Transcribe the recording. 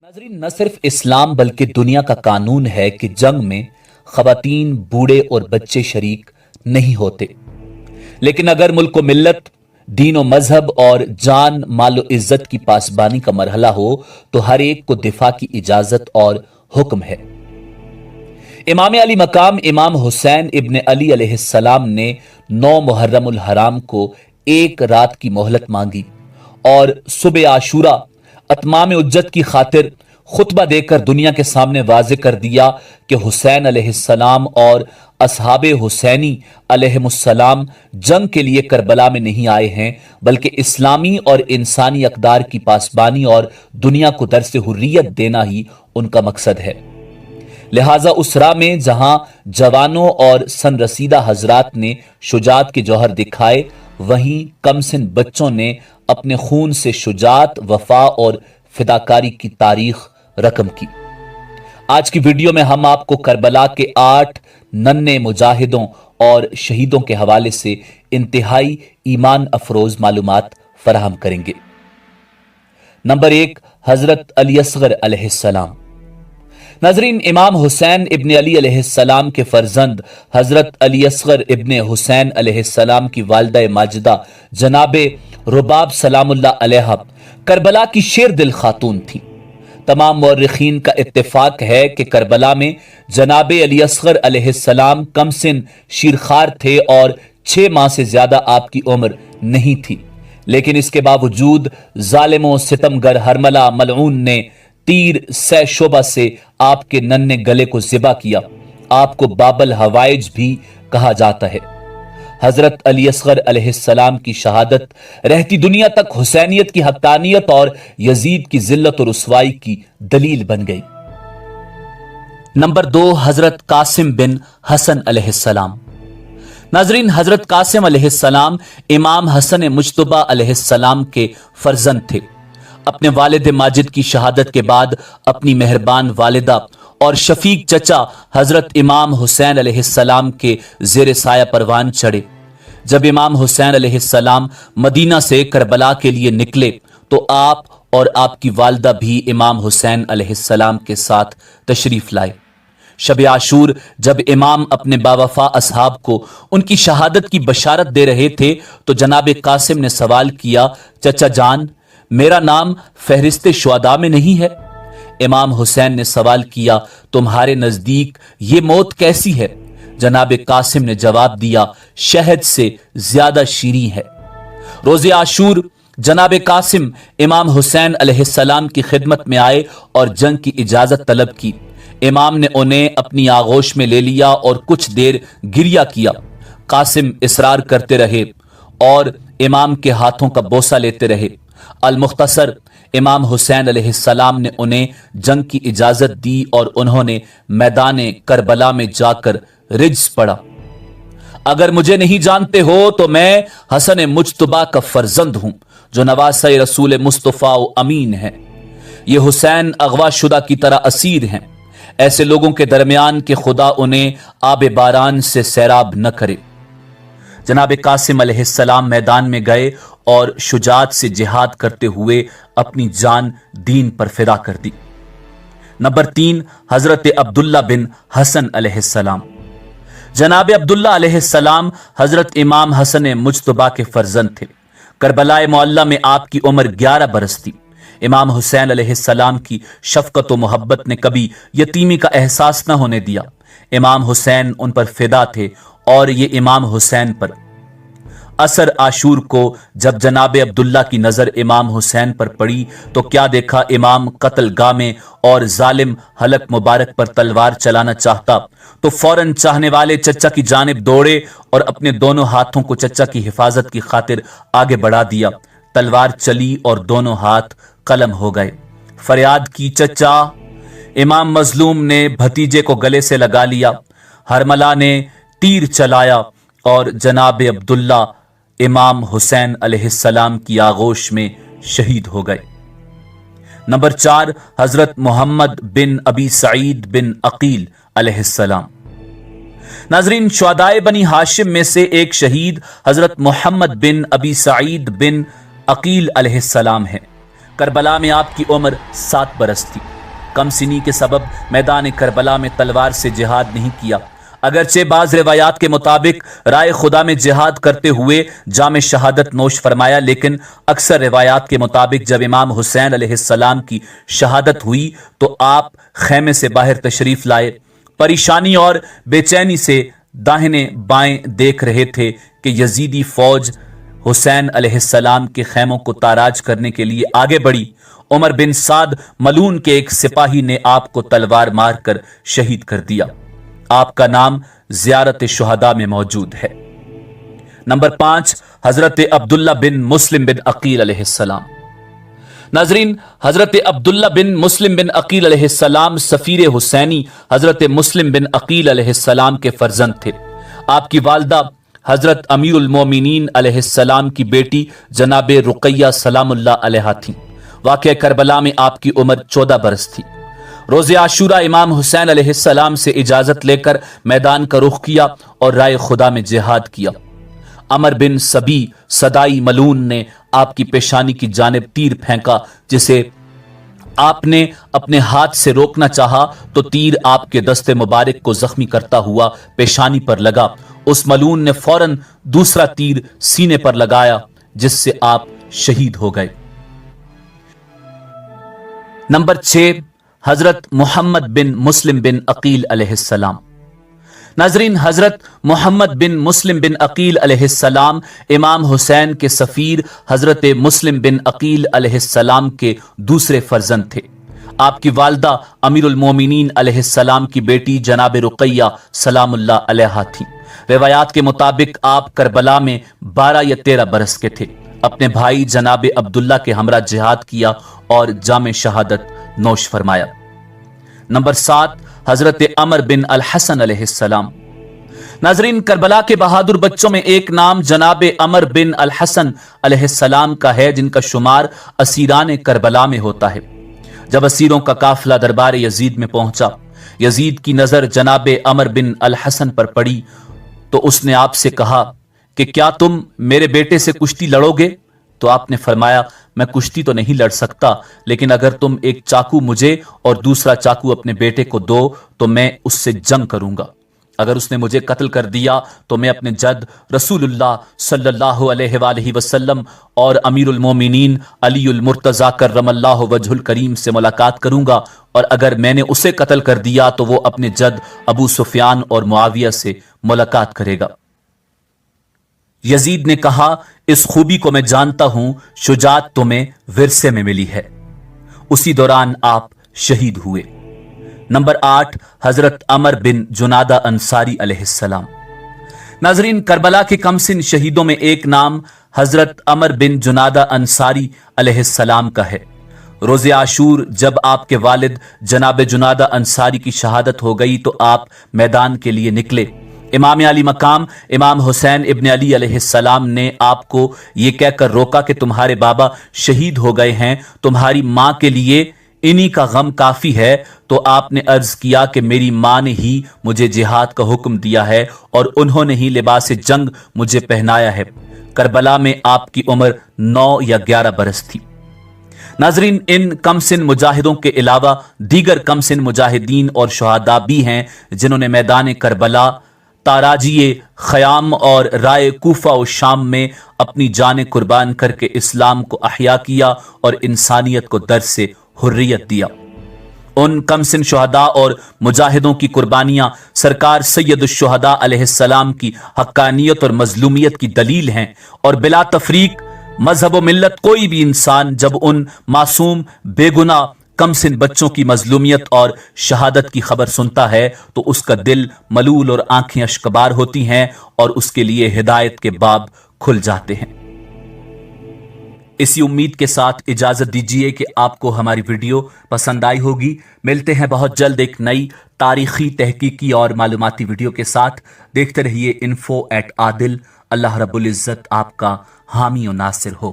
नाज़रीन, न सिर्फ इस्लाम बल्कि दुनिया का कानून है कि जंग में खवातीन, बूढ़े और बच्चे शरीक नहीं होते। लेकिन अगर मुल्क व मिल्लत, दीन व मजहब और जान, माल व इज्जत की पासबानी का मरहला हो तो हर एक को दिफा की इजाजत और हुक्म है। इमाम अली मकाम इमाम हुसैन इब्न अली अलैहिस्सलाम ने 9 मुहर्रमुल हराम को एक रात की मोहलत मांगी और सुबह आशूरा अतमाम उज्जत की खातिर खुतबा देकर दुनिया के सामने वाज़े कर दिया कि हुसैन अलैहिस्सलाम और असहाबे हुसैनी अलैहिमुस्सलाम जंग के लिए करबला में नहीं आए हैं, बल्कि इस्लामी और इंसानी अक़दार की पासबानी और दुनिया को दर्स हुर्रियत देना ही उनका मकसद है। लिहाजा उस राह में जहां जवानों और सनरसीदा हजरात ने शुजात के जौहर दिखाए, वहीं कमसिन बच्चों ने अपने खून से शुजात, वफा और फिदाकारी की तारीख रकम की। आज की वीडियो में हम आपको करबला के 8 नन्हे मुजाहिदों और शहीदों के हवाले से इंतहाई ईमान अफरोज मालूमात फराहम करेंगे। नंबर 1, हजरत अली असगर अलैहिस्सलाम। नाज़रीन, इमाम हुसैन इब्न अली अलैहिस्सलाम के फर्जंद हजरत अली असगर इब्न हुसैन अलैहिस्सलाम की वालिदा माजिदा जनाबे रुबाब सलामुल्लाह अलैहा करबला की शेर दिल खातून थी। तमाम मुअर्रिखीन का इत्तेफाक है कि करबला में जनाबे अली असगर अलैहिस्सलाम कमसिन शीरखार थे और 6 माह से ज्यादा आपकी उम्र नहीं थी। लेकिन इसके बावजूद जालिमों सितमगर हरमला मलऊन ने तीर से शोबा से आपके नन्हे गले को ज़िबा किया। आपको बाबल हवाइज भी कहा जाता है। हजरत अली असगर अलैहिस्सलाम की शहादत रहती दुनिया तक हुसैनियत की हक्कानियत और यजीद की जिल्लत और रुसवाई की दलील बन गई। नंबर 2, हजरत कासिम बिन हसन अलैहिस्सलाम। नाज़रीन, हजरत कासिम अलैहिस्सलाम इमाम हसन मुज्तबा अलैहिस्सलाम के फर्जंद थे। अपने वालिद माजिद की शहादत के बाद अपनी मेहरबान वालिदा और शफीक चचा हजरत इमाम हुसैन अलैहिस्सलाम के ज़ेर साया परवान चढ़े। जब इमाम हुसैन अलैहिस्सलाम मदीना से करबला के लिए निकले तो आप और आपकी वालिदा भी इमाम हुसैन अलैहिस्सलाम के साथ तशरीफ लाए। शब आशूर जब इमाम अपने बावफा असहाब को उनकी शहादत की बशारत दे रहे थे तो जनाब कासिम ने सवाल किया, चचा जान, मेरा नाम फहरिस्त शुहदा में नहीं है? इमाम हुसैन ने सवाल किया, तुम्हारे नजदीक ये मौत कैसी है? जनाब कासिम ने जवाब दिया, शहद से ज्यादा शीरीं है। रोज़े आशूर जनाब कासिम इमाम हुसैन अलैहिस्सलाम की खिदमत में आए और जंग की इजाजत तलब की। इमाम ने उन्हें अपनी आगोश में ले लिया और कुछ देर गिरिया किया। कासिम इसरार करते रहे और इमाम के हाथों का बोसा लेते रहे। अल मुख्तसर इमाम हुसैन अलैहिस्सलाम ने उन्हें जंग की इजाजत दी और उन्होंने मैदान करबला में जाकर रिज्स पढ़ा। अगर मुझे नहीं जानते हो तो मैं हसन मुज्तबा का फर्जंद हूं जो नवासे रसूल मुस्तफा अमीन है। ये हुसैन अगवा शुदा की तरह असीर हैं। ऐसे लोगों के दरमियान के खुदा उन्हें आब बारान से सैराब न करे। जनाब कासिम अलैहिस्सलाम मैदान में गए और शुजात से जिहाद करते हुए अपनी जान दीन पर फिदा कर दी। नंबर 3, हजरत अब्दुल्ला बिन हसन अलैहिस्सलाम। जनाब अब्दुल्ला अलैहिस्सलाम हजरत इमाम हसन मुज्तबा के फर्जंद थे। करबलाए मुअल्ला में आपकी उम्र 11 बरस थी। इमाम हुसैन अलैहिस्सलाम की शफकत व मोहब्बत ने कभी यतीमी का एहसास न होने दिया। इमाम हुसैन उन पर फिदा थे और ये इमाम हुसैन पर। असर आशूर को जब जनाब अब्दुल्ला की नजर इमाम हुसैन पर पड़ी तो क्या देखा, इमाम कत्ल गाह में और जालिम हलक मुबारक पर तलवार चलाना चाहता तो फौरन चाहने वाले चचा की जानिब दौड़े और अपने दोनों हाथों को चचा की हिफाजत की खातिर आगे बढ़ा दिया। तलवार चली और दोनों हाथ कलम हो गए। फरियाद की, चचा। इमाम मजलूम ने भतीजे को गले से लगा लिया। हरमला ने तीर चलाया और जनाब अब्दुल्ला इमाम हुसैन अलैहिस्सलाम की आगोश में शहीद हो गए। नंबर 4, हजरत मोहम्मद बिन अबी सईद बिन अकील अलैहिस्सलाम। नाजरीन, शुहदाए बनी हाशिम में से एक शहीद हजरत मोहम्मद बिन अबी सईद बिन अकील अलैहिस्सलाम है। करबला में आपकी उम्र 7 बरस थी। کم سنی کے سبب میدان کربلا میں تلوار سے جہاد نہیں کیا۔ اگرچہ بعض روایات کے مطابق رائے خدا میں جہاد کرتے ہوئے جام شہادت نوش فرمایا، لیکن اکثر روایات کے مطابق جب امام حسین علیہ السلام کی شہادت ہوئی تو آپ خیمے سے باہر تشریف لائے، پریشانی اور بے چینی سے داہنے بائیں دیکھ رہے تھے کہ یزیدی فوج حسین علیہ السلام کے خیموں کو تاراج کرنے کے لیے آگے بڑھی۔ عمر بن سعد ملون کے ایک سپاہی نے آپ کو تلوار مار کر شہید کر دیا۔ آپ کا نام زیارت شہداء میں موجود ہے۔ نمبر 5، حضرت عبداللہ بن مسلم بن عقیل علیہ السلام۔ ناظرین، حضرت عبداللہ بن مسلم بن عقیل علیہ السلام سفیر حسینی حضرت مسلم بن عقیل علیہ السلام کے فرزند تھے۔ آپ کی والدہ حضرت امیر المومنین علیہ السلام کی بیٹی جناب رقیہ سلام اللہ علیہا تھیں۔ واقعہ کربلا میں آپ کی عمر 14 برس تھی۔ روز عاشورہ امام حسین علیہ السلام سے اجازت لے کر میدان کا رخ کیا اور رائے خدا میں جہاد کیا۔ عمر بن سبی صدائی ملون نے آپ کی پیشانی کی جانب تیر پھینکا، جسے آپ نے اپنے ہاتھ سے روکنا چاہا تو تیر آپ کے دست مبارک کو زخمی کرتا ہوا پیشانی پر لگا۔ اس ملون نے فوراً دوسرا تیر سینے پر لگایا، جس سے آپ شہید ہو گئے۔ نمبر 6، حضرت محمد بن مسلم بن عقیل علیہ السلام۔ ناظرین، حضرت محمد بن مسلم بن عقیل علیہ السلام امام حسین کے سفیر حضرت مسلم بن عقیل علیہ السلام کے دوسرے فرزند تھے۔ آپ کی والدہ امیر المومنین علیہ السلام کی بیٹی جناب رقیہ سلام اللہ علیہا تھیں۔ روایات کے مطابق آپ کربلا میں 12 یا 13 برس کے تھے۔ اپنے بھائی جناب عبداللہ کے ہمراہ جہاد کیا اور جام شہادت نوش فرمایا۔ نمبر 7، حضرت عمر بن الحسن علیہ السلام۔ ناظرین، کربلا کے بہادر بچوں میں ایک نام جناب عمر بن الحسن علیہ السلام کا ہے، جن کا شمار اسیران کربلا میں ہوتا ہے۔ جب اسیروں کا قافلہ دربار یزید میں پہنچا، یزید کی نظر جناب عمر بن الحسن پر پڑی تو اس نے آپ سے کہا کہ کیا تم میرے بیٹے سے کشتی لڑو گے؟ تو آپ نے فرمایا، میں کشتی تو نہیں لڑ سکتا، لیکن اگر تم ایک چاقو مجھے اور دوسرا چاقو اپنے بیٹے کو دو تو میں اس سے جنگ کروں گا۔ اگر اس نے مجھے قتل کر دیا تو میں اپنے جد رسول اللہ صلی اللہ علیہ وآلہ وسلم اور امیر المومنین علی المرتضی کرم اللہ وجہ الکریم سے ملاقات کروں گا، اور اگر میں نے اسے قتل کر دیا تو وہ اپنے جد ابو سفیان اور معاویہ سے ملاقات کرے گا۔ یزید نے کہا، اس خوبی کو میں جانتا ہوں، شجاعت تمہیں ورثے میں ملی ہے۔ اسی دوران آپ شہید ہوئے۔ نمبر 8، حضرت عمر بن جنادہ انصاری علیہ السلام۔ ناظرین، کربلا کے کمسن شہیدوں میں ایک نام حضرت عمر بن جنادہ انصاری علیہ السلام کا ہے۔ روز عاشور جب آپ کے والد جناب جنادہ انصاری کی شہادت ہو گئی تو آپ میدان کے لیے نکلے۔ امام علی مقام امام حسین ابن علی علیہ السلام نے آپ کو یہ کہہ کر روکا کہ تمہارے بابا شہید ہو گئے ہیں، تمہاری ماں کے لیے انہی کا غم کافی ہے۔ تو آپ نے عرض کیا کہ میری ماں نے ہی مجھے جہاد کا حکم دیا ہے اور انہوں نے ہی لباس جنگ مجھے پہنایا ہے۔ کربلا میں آپ کی عمر 9 یا 11 برس تھی۔ ناظرین، ان کمسن مجاہدوں کے علاوہ دیگر کمسن مجاہدین اور شہداء بھی ہیں جنہوں نے میدان کربلا، تاراجی خیام اور رائے کوفہ و شام میں اپنی جانیں قربان کر کے اسلام کو احیا کیا اور انسانیت کو درس حریت دیا۔ ان کمسن شہداء اور مجاہدوں کی قربانیاں سرکار سید الشہداء علیہ السلام کی حقانیت اور مظلومیت کی دلیل ہیں، اور بلا تفریق مذہب و ملت کوئی بھی انسان جب ان معصوم بے گناہ کمسن بچوں کی مظلومیت اور شہادت کی خبر سنتا ہے تو اس کا دل ملول اور آنکھیں اشکبار ہوتی ہیں اور اس کے لیے ہدایت کے باب کھل جاتے ہیں۔ اسی امید کے ساتھ اجازت دیجیے کہ آپ کو ہماری ویڈیو پسند آئی ہوگی۔ ملتے ہیں بہت جلد ایک نئی تاریخی، تحقیقی اور معلوماتی ویڈیو کے ساتھ۔ دیکھتے رہیے info@adil۔ اللہ رب العزت آپ کا حامی و ناصر ہو۔